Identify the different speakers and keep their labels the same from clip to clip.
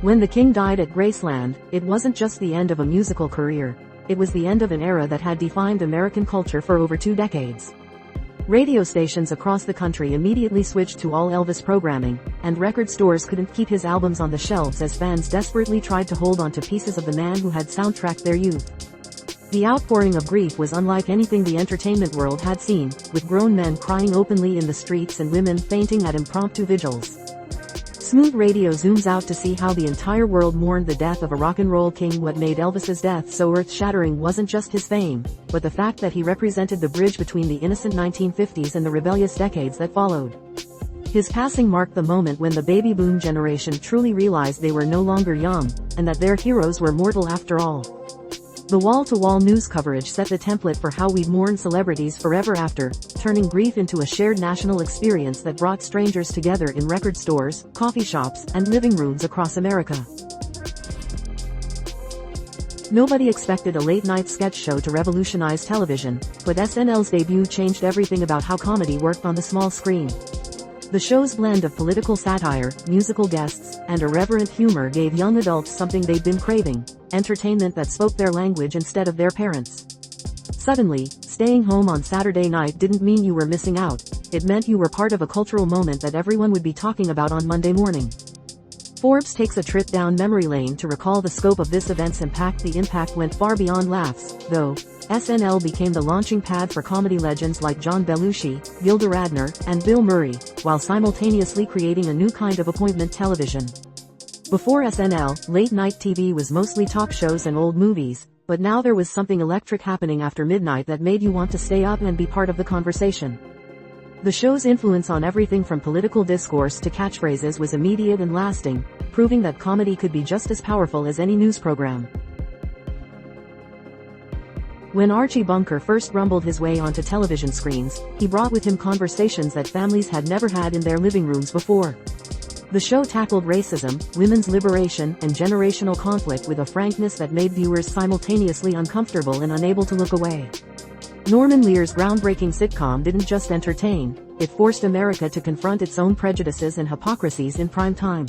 Speaker 1: When the king died at Graceland, it wasn't just the end of a musical career. It was the end of an era that had defined American culture for over 2 decades. Radio stations across the country immediately switched to all Elvis programming, and record stores couldn't keep his albums on the shelves as fans desperately tried to hold on to pieces of the man who had soundtracked their youth. The outpouring of grief was unlike anything the entertainment world had seen, with grown men crying openly in the streets and women fainting at impromptu vigils. Smooth Radio zooms out to see how the entire world mourned the death of a rock and roll king. What made Elvis's death so earth-shattering wasn't just his fame, but the fact that he represented the bridge between the innocent 1950s and the rebellious decades that followed. His passing marked the moment when the baby boom generation truly realized they were no longer young, and that their heroes were mortal after all. The wall-to-wall news coverage set the template for how we'd mourn celebrities forever after, turning grief into a shared national experience that brought strangers together in record stores, coffee shops, and living rooms across America. Nobody expected a late-night sketch show to revolutionize television, but SNL's debut changed everything about how comedy worked on the small screen. The show's blend of political satire, musical guests, and irreverent humor gave young adults something they'd been craving: entertainment that spoke their language instead of their parents'. Suddenly, staying home on Saturday night didn't mean you were missing out. It meant you were part of a cultural moment that everyone would be talking about on Monday morning. Forbes takes a trip down memory lane to recall the scope of this event's impact. The impact went far beyond laughs, though. SNL became the launching pad for comedy legends like John Belushi, Gilda Radner, and Bill Murray, while simultaneously creating a new kind of appointment television. Before SNL, late-night TV was mostly talk shows and old movies, but now there was something electric happening after midnight that made you want to stay up and be part of the conversation. The show's influence on everything from political discourse to catchphrases was immediate and lasting, proving that comedy could be just as powerful as any news program. When Archie Bunker first rumbled his way onto television screens, he brought with him conversations that families had never had in their living rooms before. The show tackled racism, women's liberation, and generational conflict with a frankness that made viewers simultaneously uncomfortable and unable to look away. Norman Lear's groundbreaking sitcom didn't just entertain, it forced America to confront its own prejudices and hypocrisies in prime time.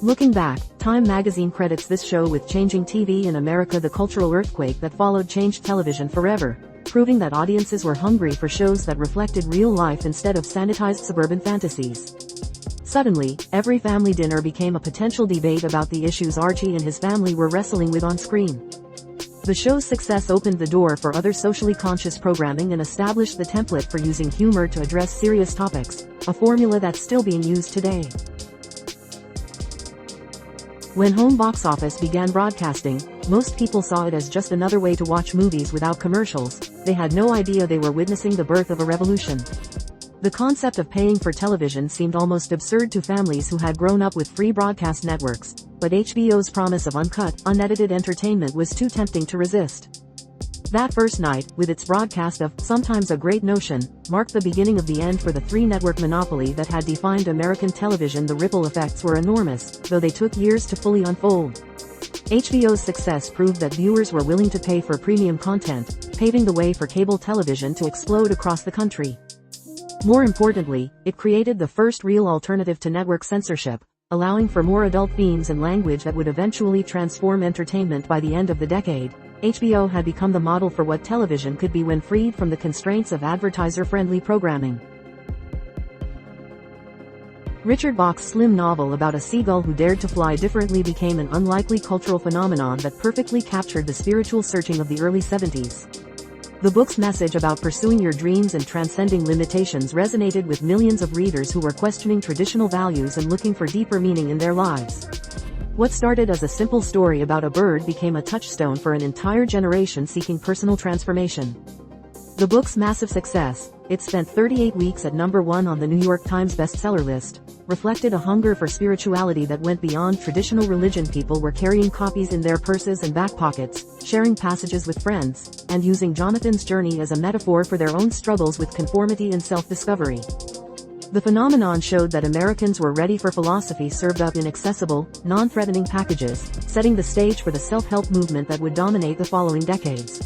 Speaker 1: Looking back, Time magazine credits this show with changing TV in America. The cultural earthquake that followed changed television forever, proving that audiences were hungry for shows that reflected real life instead of sanitized suburban fantasies. Suddenly, every family dinner became a potential debate about the issues Archie and his family were wrestling with on screen. The show's success opened the door for other socially conscious programming and established the template for using humor to address serious topics, a formula that's still being used today. When home box office began broadcasting, most people saw it as just another way to watch movies without commercials. They had no idea they were witnessing the birth of a revolution. The concept of paying for television seemed almost absurd to families who had grown up with free broadcast networks, but HBO's promise of uncut, unedited entertainment was too tempting to resist. That first night, with its broadcast of Sometimes a Great Notion, marked the beginning of the end for the three-network monopoly that had defined American television. The ripple effects were enormous, though they took years to fully unfold. HBO's success proved that viewers were willing to pay for premium content, paving the way for cable television to explode across the country. More importantly, it created the first real alternative to network censorship, allowing for more adult themes and language that would eventually transform entertainment. By the end of the decade, HBO had become the model for what television could be when freed from the constraints of advertiser-friendly programming. Richard Bach's slim novel about a seagull who dared to fly differently became an unlikely cultural phenomenon that perfectly captured the spiritual searching of the early 70s. The book's message about pursuing your dreams and transcending limitations resonated with millions of readers who were questioning traditional values and looking for deeper meaning in their lives. What started as a simple story about a bird became a touchstone for an entire generation seeking personal transformation. The book's massive success, it spent 38 weeks at #1 on the New York Times bestseller list, reflected a hunger for spirituality that went beyond traditional religion. People were carrying copies in their purses and back pockets, sharing passages with friends, and using Jonathan's journey as a metaphor for their own struggles with conformity and self-discovery. The phenomenon showed that Americans were ready for philosophy served up in accessible, non-threatening packages, setting the stage for the self-help movement that would dominate the following decades.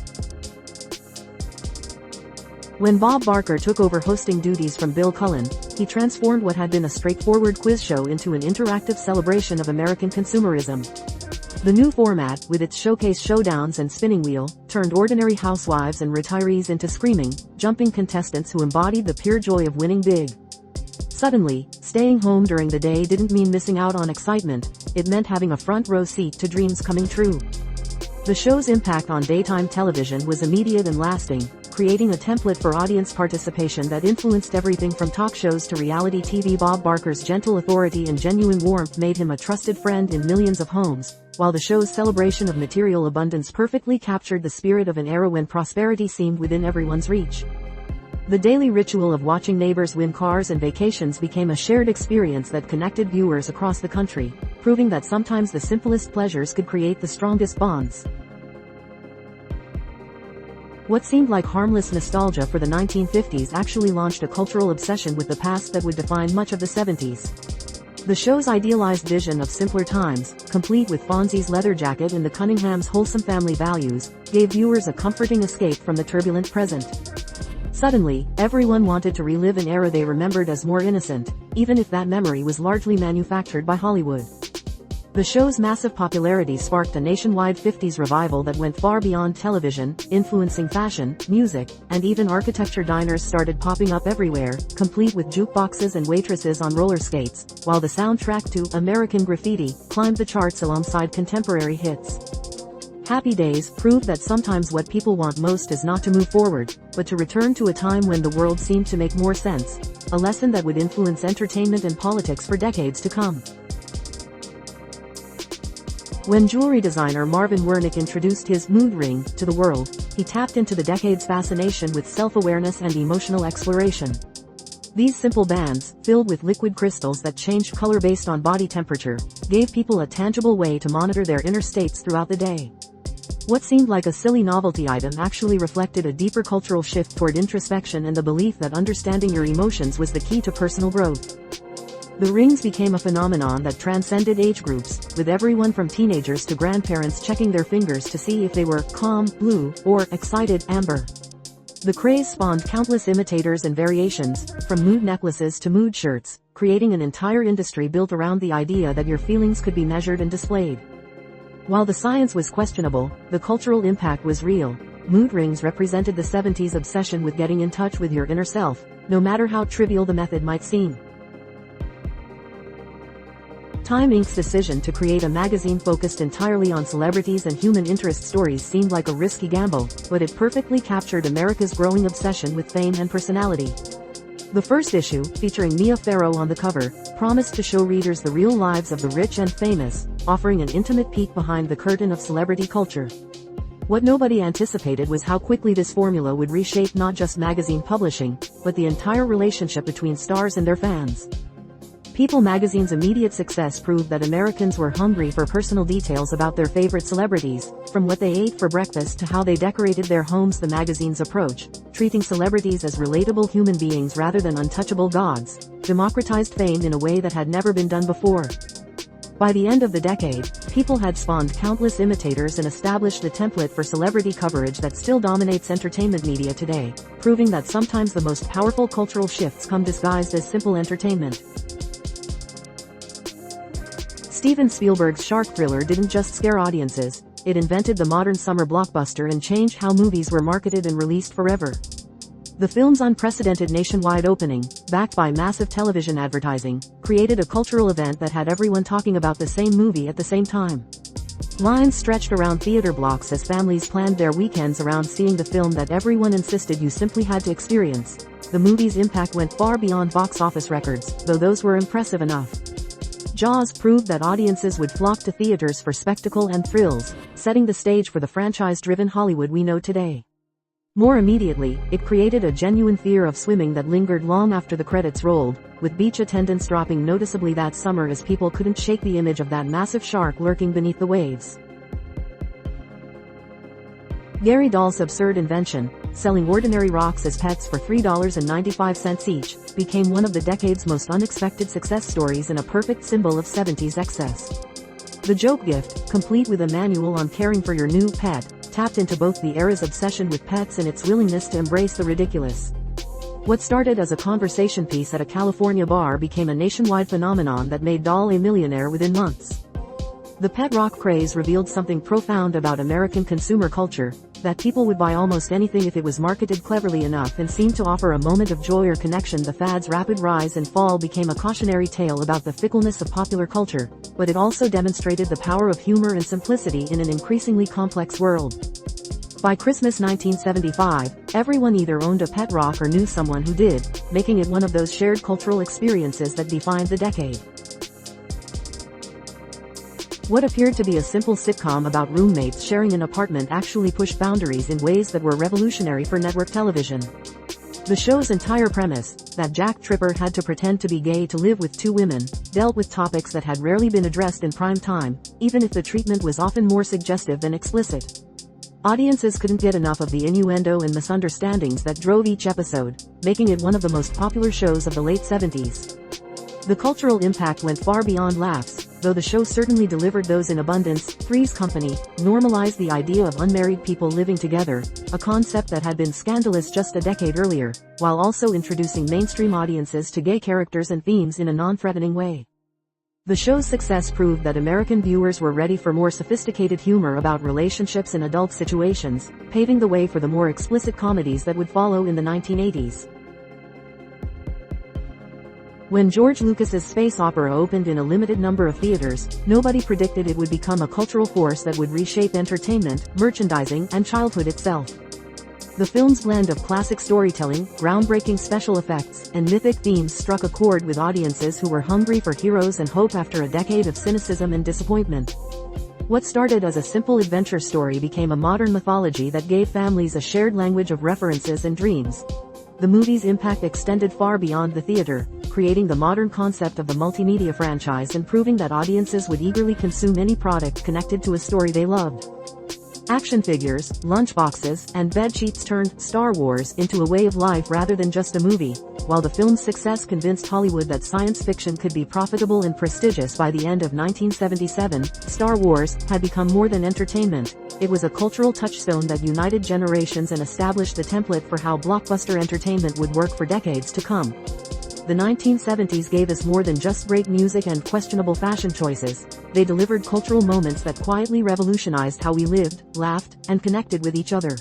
Speaker 1: When Bob Barker took over hosting duties from Bill Cullen, he transformed what had been a straightforward quiz show into an interactive celebration of American consumerism. The new format, with its showcase showdowns and spinning wheel, turned ordinary housewives and retirees into screaming, jumping contestants who embodied the pure joy of winning big. Suddenly, staying home during the day didn't mean missing out on excitement, it meant having a front row seat to dreams coming true. The show's impact on daytime television was immediate and lasting, creating a template for audience participation that influenced everything from talk shows to reality TV. Bob Barker's gentle authority and genuine warmth made him a trusted friend in millions of homes, while the show's celebration of material abundance perfectly captured the spirit of an era when prosperity seemed within everyone's reach. The daily ritual of watching neighbors win cars and vacations became a shared experience that connected viewers across the country, proving that sometimes the simplest pleasures could create the strongest bonds. What seemed like harmless nostalgia for the 1950s actually launched a cultural obsession with the past that would define much of the 70s. The show's idealized vision of simpler times, complete with Fonzie's leather jacket and the Cunninghams' wholesome family values, gave viewers a comforting escape from the turbulent present. Suddenly, everyone wanted to relive an era they remembered as more innocent, even if that memory was largely manufactured by Hollywood. The show's massive popularity sparked a nationwide 50s revival that went far beyond television, influencing fashion, music, and even architecture. Diners started popping up everywhere, complete with jukeboxes and waitresses on roller skates, while the soundtrack to American Graffiti climbed the charts alongside contemporary hits. Happy Days proved that sometimes what people want most is not to move forward, but to return to a time when the world seemed to make more sense, a lesson that would influence entertainment and politics for decades to come. When jewelry designer Marvin Wernick introduced his mood ring to the world, he tapped into the decade's fascination with self-awareness and emotional exploration. These simple bands, filled with liquid crystals that changed color based on body temperature, gave people a tangible way to monitor their inner states throughout the day. What seemed like a silly novelty item actually reflected a deeper cultural shift toward introspection and the belief that understanding your emotions was the key to personal growth. The rings became a phenomenon that transcended age groups, with everyone from teenagers to grandparents checking their fingers to see if they were calm, blue, or excited, amber. The craze spawned countless imitators and variations, from mood necklaces to mood shirts, creating an entire industry built around the idea that your feelings could be measured and displayed. While the science was questionable, the cultural impact was real. Mood rings represented the 70s obsession with getting in touch with your inner self, no matter how trivial the method might seem. Time Inc.'s decision to create a magazine focused entirely on celebrities and human interest stories seemed like a risky gamble, but it perfectly captured America's growing obsession with fame and personality. The first issue, featuring Mia Farrow on the cover, promised to show readers the real lives of the rich and famous, offering an intimate peek behind the curtain of celebrity culture. What nobody anticipated was how quickly this formula would reshape not just magazine publishing, but the entire relationship between stars and their fans. People magazine's immediate success proved that Americans were hungry for personal details about their favorite celebrities, from what they ate for breakfast to how they decorated their homes. The magazine's approach, treating celebrities as relatable human beings rather than untouchable gods, democratized fame in a way that had never been done before. By the end of the decade, People had spawned countless imitators and established the template for celebrity coverage that still dominates entertainment media today, proving that sometimes the most powerful cultural shifts come disguised as simple entertainment. Steven Spielberg's shark thriller didn't just scare audiences, it invented the modern summer blockbuster and changed how movies were marketed and released forever. The film's unprecedented nationwide opening, backed by massive television advertising, created a cultural event that had everyone talking about the same movie at the same time. Lines stretched around theater blocks as families planned their weekends around seeing the film that everyone insisted you simply had to experience. The movie's impact went far beyond box office records, though those were impressive enough. Jaws proved that audiences would flock to theaters for spectacle and thrills, setting the stage for the franchise-driven Hollywood we know today. More immediately, it created a genuine fear of swimming that lingered long after the credits rolled, with beach attendance dropping noticeably that summer as people couldn't shake the image of that massive shark lurking beneath the waves. Gary Dahl's absurd invention, selling ordinary rocks as pets for $3.95 each, became one of the decade's most unexpected success stories and a perfect symbol of 70s excess. The joke gift, complete with a manual on caring for your new pet, tapped into both the era's obsession with pets and its willingness to embrace the ridiculous. What started as a conversation piece at a California bar became a nationwide phenomenon that made Doll a millionaire within months. The pet rock craze revealed something profound about American consumer culture, that people would buy almost anything if it was marketed cleverly enough and seemed to offer a moment of joy or connection. The fad's rapid rise and fall became a cautionary tale about the fickleness of popular culture, but it also demonstrated the power of humor and simplicity in an increasingly complex world. By Christmas 1975, everyone either owned a pet rock or knew someone who did, making it one of those shared cultural experiences that defined the decade. What appeared to be a simple sitcom about roommates sharing an apartment actually pushed boundaries in ways that were revolutionary for network television. The show's entire premise, that Jack Tripper had to pretend to be gay to live with two women, dealt with topics that had rarely been addressed in prime time, even if the treatment was often more suggestive than explicit. Audiences couldn't get enough of the innuendo and misunderstandings that drove each episode, making it one of the most popular shows of the late 70s. The cultural impact went far beyond laughs, though the show certainly delivered those in abundance. Three's Company normalized the idea of unmarried people living together, a concept that had been scandalous just a decade earlier, while also introducing mainstream audiences to gay characters and themes in a non-threatening way. The show's success proved that American viewers were ready for more sophisticated humor about relationships in adult situations, paving the way for the more explicit comedies that would follow in the 1980s. When George Lucas's space opera opened in a limited number of theaters, nobody predicted it would become a cultural force that would reshape entertainment, merchandising, and childhood itself. The film's blend of classic storytelling, groundbreaking special effects, and mythic themes struck a chord with audiences who were hungry for heroes and hope after a decade of cynicism and disappointment. What started as a simple adventure story became a modern mythology that gave families a shared language of references and dreams. The movie's impact extended far beyond the theater, creating the modern concept of the multimedia franchise and proving that audiences would eagerly consume any product connected to a story they loved. Action figures, lunchboxes, and bedsheets turned Star Wars into a way of life rather than just a movie. While the film's success convinced Hollywood that science fiction could be profitable and prestigious, by the end of 1977, Star Wars had become more than entertainment. It was a cultural touchstone that united generations and established the template for how blockbuster entertainment would work for decades to come. The 1970s gave us more than just great music and questionable fashion choices. They delivered cultural moments that quietly revolutionized how we lived, laughed, and connected with each other.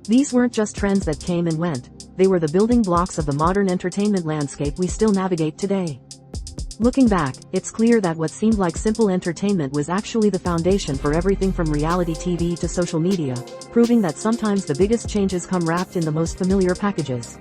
Speaker 1: These weren't just trends that came and went. They were the building blocks of the modern entertainment landscape we still navigate today. Looking back, it's clear that what seemed like simple entertainment was actually the foundation for everything from reality TV to social media, proving that sometimes the biggest changes come wrapped in the most familiar packages.